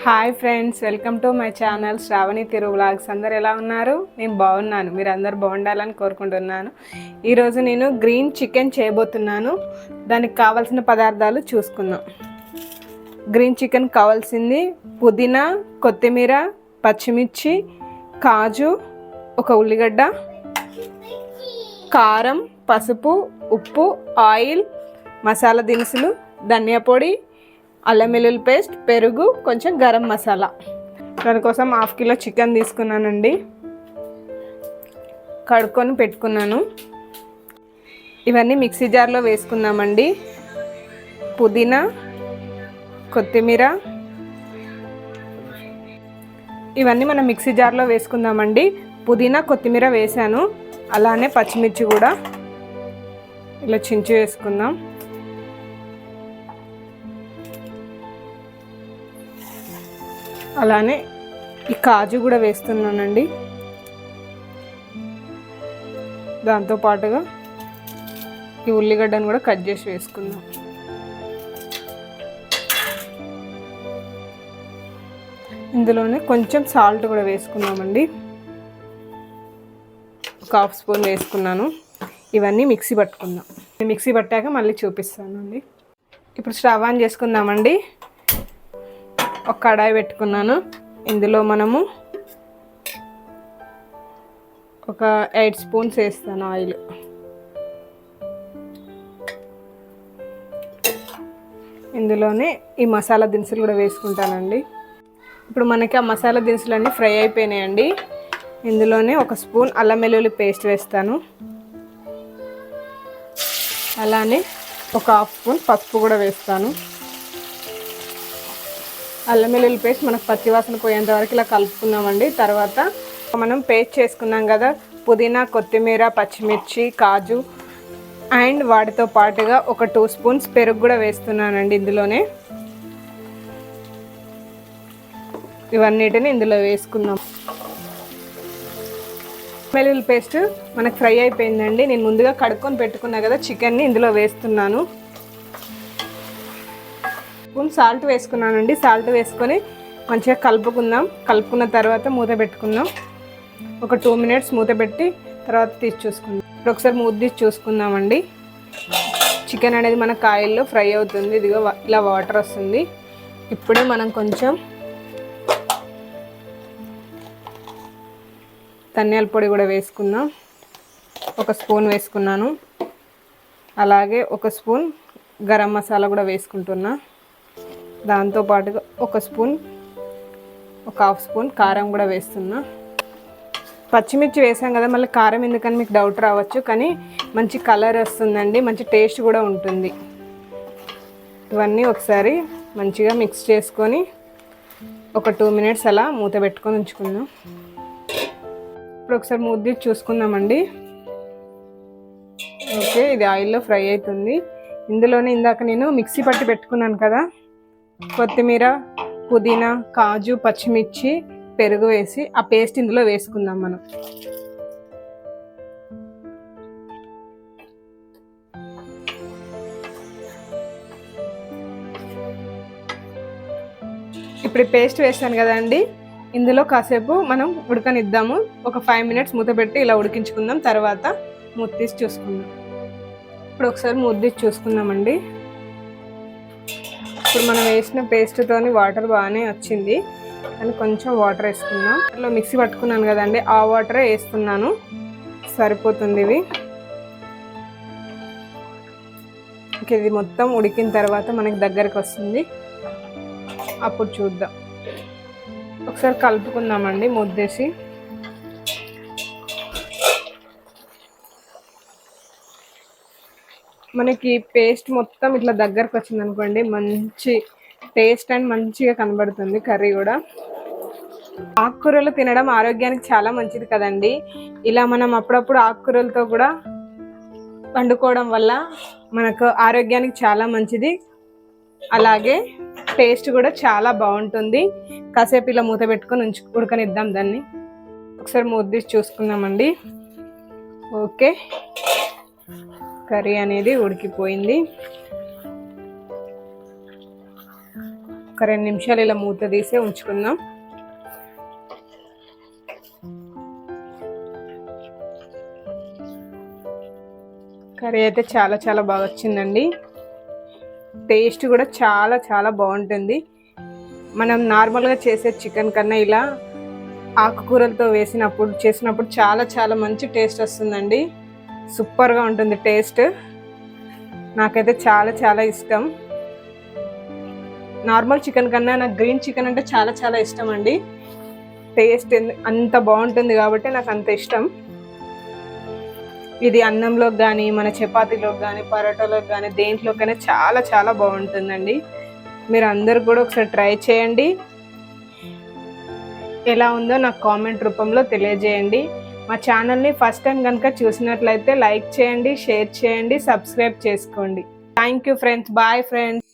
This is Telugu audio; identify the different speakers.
Speaker 1: Hi friends, welcome to my channel Sravani Thiru vlogs. అందరు ఎలా ఉన్నారు? నేను బాగున్నాను. మీరు అందరు బాగుండాలని కోరుకుంటున్నాను. ఈరోజు నేను గ్రీన్ చికెన్ చేయబోతున్నాను. దానికి కావాల్సిన పదార్థాలు చూసుకుందాం. గ్రీన్ చికెన్ కావాల్సింది పుదీనా, కొత్తిమీర, పచ్చిమిర్చి, కాజు, ఒక ఉల్లిగడ్డ, కారం, పసుపు, ఉప్పు, ఆయిల్, మసాలా దినుసులు, ధనియా పొడి, అల్లం వెల్లుల్లి పేస్ట్, పెరుగు, కొంచెం గరం మసాలా. దానికోసం 1/2 కిలో చికెన్ తీసుకున్నానండి. కడుక్కొని పెట్టుకున్నాను. ఇవన్నీ మిక్సీ జార్లో వేసుకుందామండి. పుదీనా, కొత్తిమీర ఇవన్నీ మనం మిక్సీ జార్లో వేసుకుందామండి. పుదీనా, కొత్తిమీర వేసాను. అలానే పచ్చిమిర్చి కూడా ఇలా చించి వేసుకుందాం. అలానే ఈ కాజు కూడా వేస్తున్నానండి. దాంతోపాటుగా ఈ ఉల్లిగడ్డను కూడా కట్ చేసి వేసుకుందాం. ఇందులోనే కొంచెం సాల్ట్ కూడా వేసుకుందామండి. ఒక 1/2 స్పూన్ వేసుకున్నాను. ఇవన్నీ మిక్సీ పట్టుకుందాం. మిక్సీ పట్టాక మళ్ళీ చూపిస్తానండి. ఇప్పుడు స్టవ్ ఆన్ చేసుకుందామండి. ఒక కడాయి పెట్టుకున్నాను. ఇందులో మనము ఒక 8 స్పూన్స్ వేస్తాను ఆయిల్. ఇందులోనే ఈ మసాలా దినుసులు కూడా వేసుకుంటానండి. ఇప్పుడు మనకి ఆ మసాలా దినుసులన్నీ ఫ్రై అయిపోయినాయండి. ఇందులోనే 1 స్పూన్ అల్లం వెల్లుల్లి పేస్ట్ వేస్తాను. అలానే ఒక 1/2 స్పూన్ పసుపు కూడా వేస్తాను. అల్లం వెల్లుల్లి పేస్ట్ మనకు పచ్చివాసన పోయేంత వరకు ఇలా కలుపుకుందామండి. తర్వాత మనం పేస్ట్ చేసుకున్నాం కదా, పుదీనా, కొత్తిమీర, పచ్చిమిర్చి, కాజు అండ్ వాటితో పాటుగా ఒక 2 స్పూన్స్ పెరుగు కూడా వేస్తున్నానండి. ఇందులోనే ఇవన్నిటిని ఇందులో వేసుకుందాం. వెల్లుల్లి పేస్ట్ మనకు ఫ్రై అయిపోయిందండి. నేను ముందుగా కడుక్కొని పెట్టుకున్నా కదా చికెన్ని ఇందులో వేస్తున్నాను. స్పూన్ సాల్ట్ వేసుకున్నానండి. సాల్ట్ వేసుకొని మంచిగా కలుపుకుందాం. కలుపుకున్న తర్వాత మూత పెట్టుకుందాం. ఒక 2 మినిట్స్ మూత పెట్టి తర్వాత తీసి చూసుకుందాం. ఇప్పుడు ఒకసారి మూత తీసి చూసుకుందామండి. చికెన్ అనేది మనకు ఆయిల్లో ఫ్రై అవుతుంది. ఇదిగో ఇలా వాటర్ వస్తుంది. ఇప్పుడే మనం కొంచెం ధనియాల పొడి కూడా వేసుకుందాం. 1 స్పూన్ వేసుకున్నాను. అలాగే 1 స్పూన్ గరం మసాలా కూడా వేసుకుంటున్నా. దాంతోపాటుగా 1 స్పూన్, ఒక 1/2 స్పూన్ కారం కూడా వేస్తున్నా. పచ్చిమిర్చి వేసాం కదా, మళ్ళీ కారం ఎందుకని మీకు డౌట్ రావచ్చు, కానీ మంచి కలర్ వస్తుందండి, మంచి టేస్ట్ కూడా ఉంటుంది. ఇవన్నీ ఒకసారి మంచిగా మిక్స్ చేసుకొని ఒక 2 మినిట్స్ అలా మూత పెట్టుకొని ఉంచుకుందాం. ఇప్పుడు ఒకసారి మూత తీసి చూసుకుందామండి. ఓకే, ఇది ఆయిల్లో ఫ్రై అవుతుంది. ఇందులోనే ఇందాక నేను మిక్సీ పట్టి పెట్టుకున్నాను కదా, కొత్తిమీర, పుదీనా, కాజు, పచ్చిమిర్చి, పెరుగు వేసి ఆ పేస్ట్ ఇందులో వేసుకుందాం మనం. ఇప్పుడు పేస్ట్ వేసాను కదండి, ఇందులో కాసేపు మనం ఉడకనిద్దాము. ఒక 5 మినిట్స్ మూత పెట్టి ఇలా ఉడికించుకుందాం. తర్వాత మూత తీసి చూసుకుందాం. ఇప్పుడు ఒకసారి మూత తీసి చూసుకుందామండి. ఇప్పుడు మనం వేసిన పేస్ట్తోని వాటర్ బాగానే వచ్చింది, అని కొంచెం వాటర్ వేసుకుందాం. అందులో మిక్సీ పట్టుకున్నాను కదండి, ఆ వాటరే వేస్తున్నాను. సరిపోతుంది ఇవి. ఇది మొత్తం ఉడికిన తర్వాత మనకి దగ్గరికి వస్తుంది. అప్పుడు చూద్దాం. ఒకసారి కలుపుకుందామండి ముద్దేసి. మనకి పేస్ట్ మొత్తం ఇట్లా దగ్గరకు వచ్చింది అనుకోండి, మంచి టేస్ట్ అండ్ మంచిగా కనబడుతుంది కర్రీ కూడా. ఆకుకూరలు తినడం ఆరోగ్యానికి చాలా మంచిది కదండి. ఇలా మనం అప్పుడప్పుడు ఆకుకూరలతో కూడా వండుకోవడం వల్ల మనకు ఆరోగ్యానికి చాలా మంచిది. అలాగే టేస్ట్ కూడా చాలా బాగుంటుంది. కాసేపు ఇలా మూత పెట్టుకొని ఉడకనిద్దాం దాన్ని. ఒకసారి మూత తీసి చూసుకుందామండి. ఓకే, కర్రీ అనేది ఉడికిపోయింది. ఒక 2 నిమిషాలు ఇలా మూత తీసి ఉంచుకుందాం. కర్రీ అయితే చాలా చాలా బాగా వచ్చిందండి. టేస్ట్ కూడా చాలా చాలా బాగుంటుంది. మనం నార్మల్గా చేసే చికెన్ కన్నా ఇలా ఆకుకూరలతో చేసినప్పుడు చాలా చాలా మంచి టేస్ట్ వస్తుందండి. సూపర్గా ఉంటుంది టేస్ట్. నాకైతే చాలా చాలా ఇష్టం. నార్మల్ చికెన్ కన్నా నాకు గ్రీన్ చికెన్ అంటే చాలా చాలా ఇష్టం అండి. టేస్ట్ అంత బాగుంటుంది కాబట్టి నాకు అంత ఇష్టం. ఇది అన్నంలోకి కానీ, మన చపాతీలోకి కానీ, పరోటాలోకి కానీ, దేంట్లోకైనా చాలా చాలా బాగుంటుందండి. మీరు అందరు కూడా ఒకసారి ట్రై చేయండి. ఎలా ఉందో నాకు కామెంట్ రూపంలో తెలియజేయండి. మా ఛానల్ని ఫస్ట్ టైం కనుక చూసినట్లయితే లైక్ చేయండి, షేర్ చేయండి, సబ్స్క్రైబ్ చేసుకోండి. Thank you friends. Bye friends.